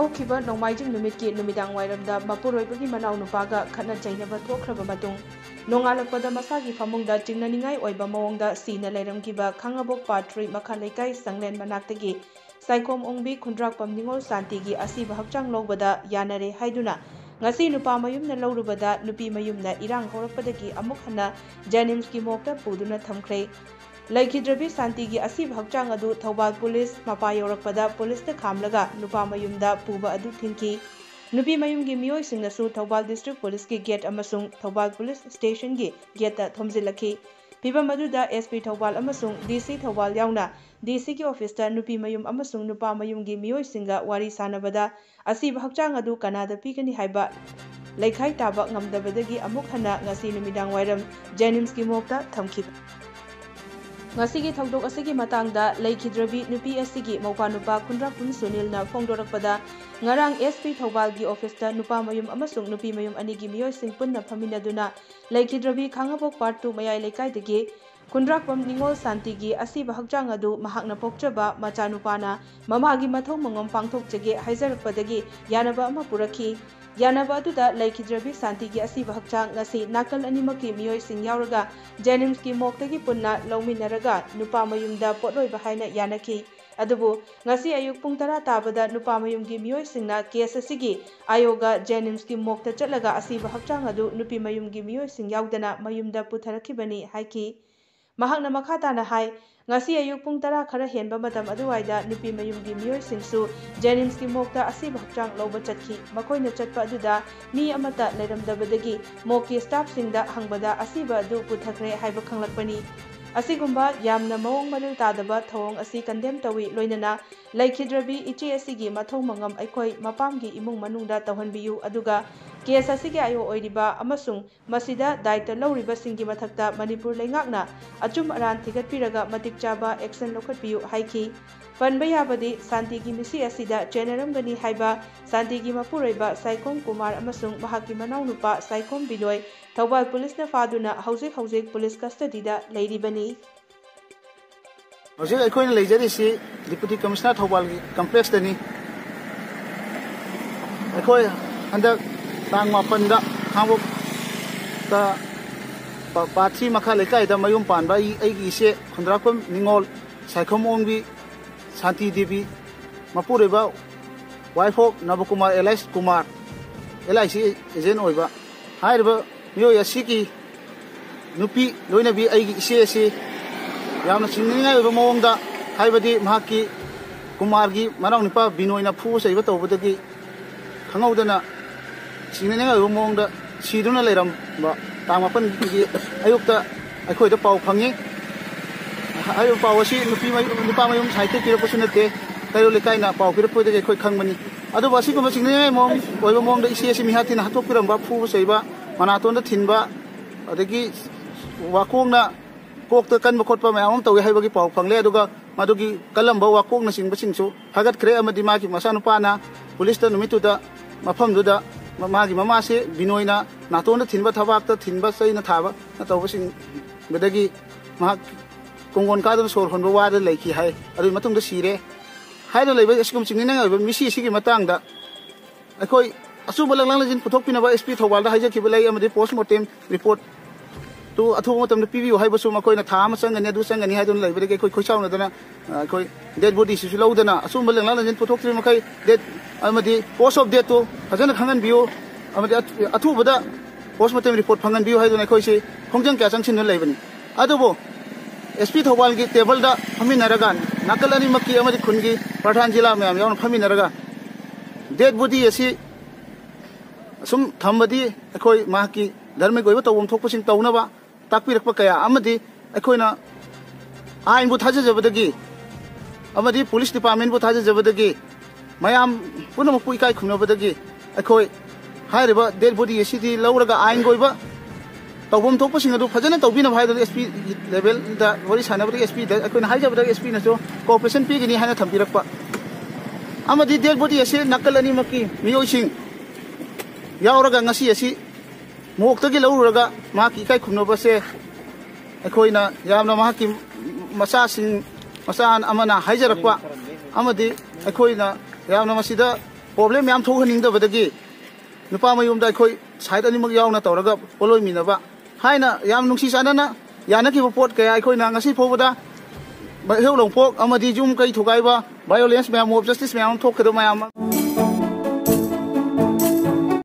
ꯍꯧꯈꯤꯕ ꯅꯣꯡꯃꯥꯏꯖꯤꯡ ꯅꯨꯃꯤꯠꯀꯤ ꯅꯨꯃꯤꯗꯥꯡ ꯋꯥꯏꯔꯝꯗ ꯃꯄꯨꯔꯣꯏꯕꯒꯤ ꯃꯅꯥꯎ ꯅꯨꯄꯥꯒ ꯈꯠꯅ ꯆꯩꯅꯕ ꯊꯣꯛꯈ꯭ꯔꯕ ꯃꯇꯨꯡ ꯅꯣꯡꯉꯥꯜꯂꯛꯄꯗ ꯃꯁꯥꯒꯤ ꯐꯃꯨꯡꯗ ꯆꯤꯡꯅꯅꯤꯡꯉꯥꯏ ꯑꯣꯏꯕ ꯃꯑꯣꯡꯗ ꯁꯤꯅ ꯂꯩꯔꯝꯈꯤꯕ ꯈꯥꯡꯉꯕꯣꯛ ꯄꯥꯔꯠ 3 ꯃꯈꯥ ꯂꯩꯀꯥꯏ ꯁꯪꯂꯦꯟ ꯃꯅꯥꯛꯇꯒꯤ ꯁꯥꯏꯈꯣꯝ ꯑꯣꯡꯕꯤ ꯈꯨꯟꯗ꯭ꯔꯥꯛꯄꯝ ꯅꯤꯡꯉꯣꯜ ꯁꯥꯟꯇꯤꯒꯤ ꯑꯁꯤꯕ ꯍꯛꯆꯥꯡ ꯂꯧꯕꯗ ꯌꯥꯅꯔꯦ ꯍꯥꯏꯗꯨꯅ ꯉꯁꯤ ꯅꯨꯄꯥ ꯃꯌꯨꯝꯅ ꯂꯧꯔꯨꯕꯗ ꯅꯨꯄꯤ ꯃꯌꯨꯝꯅ ꯏꯔꯥꯡ ꯍꯧꯔꯛꯄꯗꯒꯤ ꯑꯃꯨꯛ ꯍꯟꯅ JNIMSꯀꯤ ꯃꯣꯛꯇ ꯄꯨꯗꯨꯅ ꯊꯝꯈ꯭ꯔꯦ꯫ ꯂꯩꯈꯤꯗ꯭ꯔꯕꯤ ꯁꯥꯟꯇꯤꯒꯤ ꯑꯁꯤꯕ ꯍꯛꯆꯥꯡ ꯑꯗꯨ ꯊꯧꯕꯥꯜ ꯄꯨꯂꯤꯁ ꯃꯄꯥ ꯌꯧꯔꯛꯄꯗ ꯄꯨꯂꯤꯁꯇ ꯈꯥꯝꯂꯒ ꯅꯨꯄꯥ ꯃꯌꯨꯝꯗ ꯄꯨꯕ ꯑꯗꯨ ꯊꯤꯡꯈꯤ꯫ ꯅꯨꯄꯤ ꯃꯌꯨꯝꯒꯤ ꯃꯤꯑꯣꯏꯁꯤꯡꯅꯁꯨ ꯊꯧꯕꯥꯜ ꯗꯤꯁꯇ꯭ꯔꯤꯛ ꯄꯨꯂꯤꯁꯀꯤ ꯒꯦꯠ ꯑꯃꯁꯨꯡ ꯊꯧꯕꯥल ꯄꯨꯂꯤꯁ ꯁ꯭ꯇꯦꯁꯟꯒꯤ ꯒꯦꯠꯇ ꯊꯣꯝꯖꯤꯜꯂꯛꯈꯤ꯫ ꯐꯤꯚꯝ ꯑꯗꯨꯗ SP ꯊꯧꯕꯥल ꯑꯃꯁꯨꯡ DC ꯊꯧꯕꯥल ꯌꯥꯎꯅ DCꯒꯤ ꯑꯣꯐꯤꯁꯇ ꯅꯨꯄꯤ ꯃꯌꯨꯝ ꯑꯃꯁꯨꯡ ꯅꯨꯄꯥ ꯃꯌꯨꯝꯒꯤ ꯃꯤꯑꯣꯏꯁꯤꯡꯒ ꯋꯥꯔꯤ ꯁꯥꯟꯅꯕꯗ ꯑꯁꯤꯕ ꯍꯛꯆꯥꯡ ꯑꯗꯨ ꯀꯅꯥꯗ ꯄꯤꯒꯅꯤ ꯍꯥꯏꯕ ꯂꯩꯈꯥꯏ ꯇꯥꯕ ꯉꯝꯗꯕꯗꯒꯤ ꯑꯃꯨꯛ ꯍꯟꯅ ꯉꯁꯤ ꯅꯨꯃꯤꯗꯥꯡ ꯋꯥꯏꯔꯝ JNIMSꯀꯤ ꯃꯣꯛꯇ ꯊꯝꯈꯤꯕ꯫ ꯉꯁꯤꯒꯤ ꯊꯧꯗꯣꯛ ꯑꯁꯤꯒꯤ ꯃꯇꯥꯡꯗ ꯂꯩꯈꯤꯗ꯭ꯔꯕꯤ ꯅꯨꯄꯤ ꯑꯁꯤꯒꯤ ꯃꯧꯄꯥꯅꯨꯄꯥ ꯈꯨꯟꯗ꯭ꯔꯥꯛꯄꯝ ꯁꯨꯅꯤꯜꯅ ꯐꯣꯡꯗꯣꯔꯛꯄꯗ ꯉꯔꯥꯡ SP ꯊꯧꯕꯥꯜꯒꯤ ꯑꯣꯐꯤꯁꯇ ꯅꯨꯄꯥ ꯃꯌꯨꯝ ꯑꯃꯁꯨꯡ ꯅꯨꯄꯤ ꯃꯌꯨꯝ ꯑꯅꯤꯒꯤ ꯃꯤꯑꯣꯏꯁꯤꯡ ꯄꯨꯟꯅ ꯐꯝꯃꯤꯟꯅꯗꯨꯅ ꯂꯩꯈꯤꯗ꯭ꯔꯕꯤ ꯈꯥꯡꯉꯕꯣꯛ ꯄꯥꯔꯠ 2 ꯃꯌꯥꯏ ꯂꯩꯀꯥꯏꯗꯒꯤ ꯈꯨꯟꯗ꯭ꯔꯥꯛꯄꯝ ꯅꯤꯡꯉꯣꯜ ꯁꯥꯟꯇꯤꯒꯤ ꯑꯁꯤꯕ ꯍꯛꯆꯥꯡ ꯑꯗꯨ ꯃꯍꯥꯛꯅ ꯄꯣꯛꯆꯕ ꯃꯆꯥꯅꯨꯄꯥꯅ ꯃꯃꯥꯒꯤ ꯃꯊꯧ ꯃꯉꯝ ꯄꯥꯡꯊꯣꯛꯆꯒꯦ ꯍꯥꯏꯖꯔꯛꯄꯗꯒꯤ ꯌꯥꯅꯕ ꯑꯃ ꯄꯨꯔꯛꯈꯤ꯫ ꯌꯥꯅꯕ ꯑꯗꯨꯗ ꯂꯩꯈꯤꯗ꯭ꯔꯕꯤ ꯁꯥꯟꯇꯤꯒꯤ ꯑꯁꯤꯕ ꯍꯛꯆꯥꯡ ꯉꯁꯤ ꯅꯥꯀꯜ ꯑꯅꯤꯃꯛꯀꯤ ꯃꯤꯑꯣꯏꯁꯤꯡ ꯌꯥꯎꯔꯒ JNIMSꯀꯤ ꯃꯣꯛꯇꯒꯤ ꯄꯨꯟꯅ ꯂꯧꯃꯤꯟꯅꯔꯒ ꯅꯨꯄꯥ ꯃꯌꯨꯝꯗ ꯄꯣꯠꯂꯣꯏꯕ ꯍꯥꯏꯅ ꯌꯥꯅꯈꯤ꯫ ꯑꯗꯨꯕꯨ ꯉꯁꯤ ꯑꯌꯨꯛ ꯄꯨꯡ 10 ꯇꯥꯕꯗ ꯅꯨꯄꯥ ꯃꯌꯨꯝꯒꯤ ꯃꯤꯑꯣꯏꯁꯤꯡꯅ ꯀꯦꯁ ꯑꯁꯤꯒꯤ ꯑꯥꯌꯣꯒ JNIMSꯀꯤ ꯃꯣꯛꯇ ꯆꯠꯂꯒ ꯑꯁꯤꯕ ꯍꯛꯆꯥꯡ ꯑꯗꯨ ꯅꯨꯄꯤ ꯃꯌꯨꯝꯒꯤ ꯃꯤꯑꯣꯏꯁꯤꯡ ꯌꯥꯎꯗꯅ ꯃꯌꯨꯝꯗ ꯄꯨꯊꯔꯛꯈꯤꯕꯅꯤ ꯍꯥꯏꯈꯤ꯫ ꯃꯍꯥꯛꯅ ꯃꯈꯥ ꯇꯥꯅ ꯍꯥꯏ ꯉꯁꯤ ꯑꯌꯨꯛ ꯄꯨꯡ 10 ꯈꯔ ꯍꯦꯟꯕ ꯃꯇꯝ ꯑꯗꯨꯋꯥꯏꯗ ꯅꯨꯄꯤ ꯃꯌꯨꯝꯒꯤ ꯃꯤꯑꯣꯏꯁꯤꯡꯁꯨ JNIMSꯀꯤ ꯃꯣꯛꯇ ꯑꯁꯤꯕ ꯍꯛꯆꯥꯡ ꯂꯧꯕ ꯆꯠꯈꯤ꯫ ꯃꯈꯣꯏꯅ ꯆꯠꯄ ꯑꯗꯨꯗ ꯃꯤ ꯑꯃꯠꯇ ꯂꯩꯔꯝꯗꯕꯗꯒꯤ ꯃꯣꯛꯀꯤ ꯁ꯭ꯇꯥꯐꯁꯤꯡꯗ ꯍꯪꯕꯗ ꯑꯁꯤꯕ ꯑꯗꯨ ꯄꯨꯊꯈ꯭ꯔꯦ ꯍꯥꯏꯕ ꯈꯪꯂꯛꯄꯅꯤ꯫ ꯑꯁꯤꯒꯨꯝꯕ ꯌꯥꯝꯅ ꯃꯑꯣꯡ ꯃꯔꯤꯜ ꯇꯥꯗꯕ ꯊꯧꯑꯣꯡ ꯑꯁꯤ ꯀꯟꯗꯦꯝ ꯇꯧꯏ ꯂꯣꯏꯅꯅ ꯂꯩꯈꯤꯗ꯭ꯔꯕꯤ ꯏꯆꯦ ꯑꯁꯤꯒꯤ ꯃꯊꯧ ꯃꯉꯝ ꯑꯩꯈꯣꯏ ꯃꯄꯥꯝꯒꯤ ꯏꯃꯨꯡ ꯃꯅꯨꯡꯗ ꯇꯧꯍꯟꯕꯤꯌꯨ ꯑꯗꯨꯒ ꯀꯦꯁ ꯑꯁꯤꯒꯤ ꯑꯥꯌꯣ ꯑꯣꯏꯔꯤꯕ ꯑꯃꯁꯨꯡ ꯃꯁꯤꯗ ꯗꯥꯏꯇ ꯂꯧꯔꯤꯕꯁꯤꯡꯒꯤ ꯃꯊꯛꯇ ꯃꯅꯤꯄꯨꯔ ꯂꯩꯉꯥꯛꯅ ꯑꯆꯨꯝ ꯑꯔꯥꯟ ꯊꯤꯒꯠꯄꯤꯔꯒ ꯃꯇꯤꯛ ꯆꯥꯕ ꯑꯦꯛꯁꯟ ꯂꯧꯈꯠꯄꯤꯌꯨ ꯍꯥꯏꯈꯤ꯫ ꯄꯟꯕ ꯌꯥꯕꯗꯤ ꯁꯥꯟꯇꯤꯒꯤ ꯃꯤꯁꯤ ꯑꯁꯤꯗ ꯆꯦꯟꯅꯔꯝꯒꯅꯤ ꯍꯥꯏꯕ ꯁꯥꯟꯇꯤꯒꯤ ꯃꯄꯨꯔꯣꯏꯕ ꯁꯥꯏꯈꯣꯝ ꯀꯨꯃꯥꯔ ꯑꯃꯁꯨꯡ ꯃꯍꯥꯛꯀꯤ ꯃꯅꯥꯎꯅꯨꯄꯥ ꯁꯥꯏꯈꯣꯝ ꯕꯤꯅꯣꯏ ꯊꯧꯕꯥꯜ ꯄꯨꯂꯤꯁꯅ ꯐꯥꯗꯨꯅ ꯍꯧꯖꯤꯛ ꯄꯨꯂꯤꯁ ꯀꯁꯇꯗꯤꯗ ꯂꯩꯔꯤꯕꯅꯤ꯫ ꯍꯧꯖꯤꯛ ꯑꯩꯈꯣꯏꯅ ꯂꯩꯖꯔꯤꯁꯤ ꯗꯤꯄꯨꯇꯤ ꯀꯃꯤꯁꯅꯔ ꯊꯧꯕꯥꯜꯒꯤ ꯀꯝꯄ꯭ꯂꯦꯛꯁꯇꯅꯤ꯫ ꯑꯩꯈꯣꯏ ꯍꯟꯗꯛ ꯇꯥꯡ 9ꯗ ꯈꯥꯡꯉꯕꯣꯛꯇ ꯄꯥꯔꯠ 3 ꯃꯈꯥ ꯂꯩꯀꯥꯏꯗ ꯃꯌꯨꯝ ꯄꯥꯟꯕ ꯑꯩꯒꯤ ꯏꯆꯦ ꯈꯨꯟꯗ꯭ꯔꯥꯛꯄꯝ ꯅꯤꯡꯉꯣꯜ ꯁꯥꯏꯈꯣꯝ ꯑꯣꯡꯕꯤ ꯁꯥꯟꯇꯤ ꯗꯦꯕꯤ ꯃꯄꯨꯔꯣꯏꯕ ꯋꯥꯏꯐꯣꯛ ꯅꯕꯀꯨꯃꯥꯔ LIC ꯀꯨꯃꯥꯔ LIC ꯑꯦꯖꯦꯟ ꯑꯣꯏꯕ ꯍꯥꯏꯔꯤꯕ ꯃꯤꯑꯣꯏ ꯑꯁꯤꯒꯤ ꯅꯨꯄꯤ ꯂꯣꯏꯅꯕꯤ ꯑꯩꯒꯤ ꯏꯆꯦ ꯑꯁꯤ ꯌꯥꯝꯅ ꯆꯤꯡꯅꯅꯤꯡꯉꯥꯏ ꯑꯣꯏꯕ ꯃꯑꯣꯡꯗ ꯍꯥꯏꯕꯗꯤ ꯃꯍꯥꯛꯀꯤ ꯀꯨꯃꯥꯔꯒꯤ ꯃꯅꯥꯎꯅꯨꯄꯥ ꯕꯤꯅꯣꯏꯅ ꯐꯨꯕ ꯆꯩꯕ ꯇꯧꯕꯗꯒꯤ ꯈꯪꯍꯧꯗꯅ ꯆꯤꯡꯅꯅꯤꯡꯉꯥꯏ ꯑꯣꯏꯕ ꯃꯑꯣꯡꯗ ꯁꯤꯗꯨꯅ ꯂꯩꯔꯝꯕ ꯇꯥꯡ 9ꯒꯤ ꯑꯌꯨꯛꯇ ꯑꯩꯈꯣꯏꯗ ꯄꯥꯎ ꯐꯪꯉꯤ꯫ ꯍꯥꯏꯔꯤꯕ ꯄꯥꯎ ꯑꯁꯤ ꯅꯨꯄꯥ ꯃꯌꯨꯝ ꯁꯥꯏꯠꯇ ꯄꯤꯔꯛꯄꯁꯨ ꯅꯠꯇꯦ, ꯀꯩꯔꯣꯜ ꯂꯩꯀꯥꯏꯅ ꯄꯥꯎ ꯄꯤꯔꯛꯄꯗꯒꯤ ꯑꯩꯈꯣꯏ ꯈꯪꯕꯅꯤ꯫ ꯑꯗꯨꯕꯨ ꯑꯁꯤꯒꯨꯝꯕ ꯆꯤꯡꯅꯅꯤꯡꯉꯥꯏ ꯑꯣꯏꯕ ꯃꯑꯣꯡꯗ ꯏꯆꯦ ꯑꯁꯤ ꯃꯤꯍꯥꯠꯇꯤꯅ ꯍꯥꯠꯇꯣꯛꯄꯤꯔꯝꯕ, ꯐꯨꯕ ꯆꯩꯕ, ꯃꯅꯥꯇꯣꯟꯗ ꯊꯤꯟꯕ, ꯑꯗꯒꯤ ꯋꯥꯀꯣꯛꯅ ꯀꯣꯛꯇ ꯀꯟꯕ ꯈꯣꯠꯄ ꯃꯌꯥꯝ ꯑꯃ ꯇꯧꯏ ꯍꯥꯏꯕꯒꯤ ꯄꯥꯎ ꯐꯪꯂꯦ꯫ ꯑꯗꯨꯒ ꯃꯗꯨꯒꯤ ꯀꯜꯂꯝꯕ ꯋꯥꯀꯣꯛꯅꯆꯤꯡꯕꯁꯤꯡꯁꯨ ꯐꯥꯒꯠꯈ꯭ꯔꯦ ꯑꯃꯗꯤ ꯃꯥꯒꯤ ꯃꯆꯥꯅꯨꯄꯥꯅ ꯄꯨꯂꯤꯁꯇ ꯅꯨꯃꯤꯠꯇꯨꯗ ꯃꯐꯝꯗꯨꯗ ꯃꯥꯒꯤ ꯃꯃꯥꯁꯦ ꯕꯤꯅꯣꯏꯅ ꯅꯥꯇꯣꯟꯗ ꯊꯤꯟꯕ, ꯊꯕꯥꯛꯇ ꯊꯤꯟꯕ, ꯆꯩꯅ ꯊꯥꯕ ꯇꯧꯕꯁꯤꯡꯗꯒꯤ ꯃꯍꯥꯛ ꯀꯣꯡꯒꯣꯟ ꯀꯥꯗꯨꯅ ꯁꯣꯔ ꯍꯣꯟꯕ ꯋꯥꯗ ꯂꯩꯈꯤ ꯍꯥꯏ꯫ ꯑꯗꯨꯒꯤ ꯃꯇꯨꯡꯗ ꯁꯤꯔꯦ ꯍꯥꯏꯅ ꯂꯩꯕ ꯑꯁꯤꯒꯨꯝꯕ ꯆꯤꯡꯅꯅꯤꯡꯉꯥꯏ ꯑꯣꯏꯕ ꯃꯤꯁꯤ ꯑꯁꯤꯒꯤ ꯃꯇꯥꯡꯗ ꯑꯩꯈꯣꯏ ꯑꯆꯨꯝꯕ ꯂꯪꯂꯥꯡ ꯂꯪꯖꯤꯟ ꯄꯨꯊꯣꯛꯄꯤꯅꯕ SP ꯊꯧꯕꯥꯜꯗ ꯍꯥꯏꯖꯈꯤꯕ ꯂꯩ ꯑꯃꯗꯤ ꯄꯣꯁꯠꯃꯣꯔꯇꯦꯝ ꯔꯤꯄꯣꯔꯠ ꯑꯊꯨꯕ ꯃꯇꯝꯗ ꯄꯤꯕꯤꯌꯨ ꯍꯥꯏꯕꯁꯨ ꯃꯈꯣꯏꯅ ꯊꯥ ꯑꯃ ꯆꯪꯒꯅꯤ, ꯑꯗꯨ ꯆꯪꯒꯅꯤ ꯍꯥꯏꯗꯨꯅ ꯂꯩꯕꯗꯒꯤ ꯑꯩꯈꯣꯏ ꯈꯣꯏꯆꯥꯎꯅꯗꯅ ꯑꯩꯈꯣꯏ ꯗꯦꯗ ꯕꯣꯗꯤꯁꯤꯁꯨ ꯂꯧꯗꯅ ꯑꯆꯨꯝꯕ ꯂꯪꯂꯥꯡ ꯂꯪꯖꯤꯟ ꯄꯨꯊꯣꯛꯇ꯭ꯔꯤꯕ ꯃꯈꯩ ꯗꯦꯠ ꯑꯃꯗꯤ ꯀꯣꯁ ꯑꯣꯐ ꯗꯦꯠꯇꯨ ꯐꯖꯅ ꯈꯪꯍꯟꯕꯤꯌꯨ ꯑꯃꯗꯤ ꯑꯊꯨꯕꯗ ꯄꯣꯁꯠꯃꯣꯔꯇꯦꯝ ꯔꯤꯄꯣꯔꯠ ꯐꯪꯍꯟꯕꯤꯌꯨ ꯍꯥꯏꯗꯨꯅ ꯑꯩꯈꯣꯏꯁꯤ ꯈꯣꯡꯖꯪ ꯀꯌꯥ ꯆꯪꯁꯤꯟꯗꯨꯅ ꯂꯩꯕꯅꯤ꯫ ꯑꯗꯨꯕꯨ SP ꯊꯧꯕꯥꯜꯒꯤ ꯇꯦꯕꯜꯗ ꯐꯝꯃꯤꯟꯅꯔꯒ ꯅꯥꯀꯜ ꯑꯅꯤꯃꯛꯀꯤ ꯑꯃꯗꯤ ꯈꯨꯟꯒꯤ ꯄ꯭ꯔꯙꯥꯟ ꯖꯤꯂꯥ ꯃꯌꯥꯝ ꯌꯥꯎꯅ ꯐꯝꯃꯤꯟꯅꯔꯒ ꯗꯦꯗ ꯕꯣꯗꯤ ꯑꯁꯤ ꯑꯁꯨꯝ ꯊꯝꯕꯗꯤ ꯑꯩꯈꯣꯏ ꯃꯍꯥꯛꯀꯤ ꯙꯔꯃꯤक ꯑꯣꯏꯕ ꯇꯧꯐꯝ ꯊꯣꯛꯄꯁꯤꯡ ꯇꯧꯅꯕ ꯇꯥꯛꯄꯤꯔꯛꯄ ꯀꯌꯥ ꯑꯃꯗꯤ ꯑꯩꯈꯣꯏꯅ ꯑꯥꯏꯟꯕꯨ ꯊꯥꯖꯖꯕꯗꯒꯤ ꯑꯃꯗꯤ ꯄꯨꯂꯤꯁ ꯗꯤꯄꯥꯔꯠꯃꯦꯟꯕꯨ ꯊꯥꯖꯖꯕꯗꯒꯤ ꯃꯌꯥꯝ ꯄꯨꯝꯅꯃꯛꯄꯨ ꯏꯀꯥꯏ ꯈꯨꯝꯅꯕꯗꯒꯤ ꯑꯩꯈꯣꯏ ꯍꯥꯏꯔꯤꯕ ꯗꯦꯗ ꯕꯣꯗꯤ ꯑꯁꯤꯗꯤ ꯂꯧꯔꯒ ꯑꯥꯏꯟꯒꯤ ꯑꯣꯏꯕ ꯇꯧꯐꯝ ꯊꯣꯛꯄꯁꯤꯡ ꯑꯗꯨ ꯐꯖꯅ ꯇꯧꯕꯤꯅꯕ ꯍꯥꯏꯗꯨꯅ SP ꯂꯦꯚꯦꯜꯗ ꯋꯥꯔꯤ ꯁꯥꯟꯅꯕꯗꯒꯤ SPꯗ ꯑꯩꯈꯣꯏꯅ ꯍꯥꯏꯖꯕꯗꯒꯤ SPꯅꯁꯨ ꯀꯣꯑꯣꯄꯔꯦꯁꯟ ꯄꯤꯒꯅꯤ ꯍꯥꯏꯅ ꯊꯝꯕꯤꯔꯛꯄ ꯑꯃꯗꯤ ꯗꯦꯗ ꯕꯣꯗꯤ ꯑꯁꯤ ꯅꯥꯀꯜ ꯑꯅꯤꯃꯛꯀꯤ ꯃꯤꯑꯣꯏꯁꯤꯡ ꯌꯥꯎꯔꯒ ꯉꯁꯤ ꯑꯁꯤ ꯃꯣꯛꯇꯒꯤ ꯂꯧꯔꯨꯔꯒ ꯃꯍꯥꯛꯀꯤ ꯏꯀꯥꯏ ꯈꯨꯝꯅꯕꯁꯦ ꯑꯩꯈꯣꯏꯅ ꯌꯥꯝꯅ ꯃꯍꯥꯛꯀꯤ ꯃꯆꯥ ꯑꯃꯅ ꯍꯥꯏꯖꯔꯛꯄ ꯑꯃꯗꯤ ꯑꯩꯈꯣꯏꯅ ꯌꯥꯝꯅ ꯃꯁꯤꯗ प्रॉब्लम मैम थोहनिंगदबदगी नुपा मयुमदा अखोई साइड अनिमक यावना तौरगा पोलोय मिनबा हाइना याम नुंसी चानना यानकिबा पोट कया अखोइना ngasi फोबदा हेउ लोंपोक अमदी जुम कई थुगाइबा violence ma'am of justice ma'am थोखदो मैम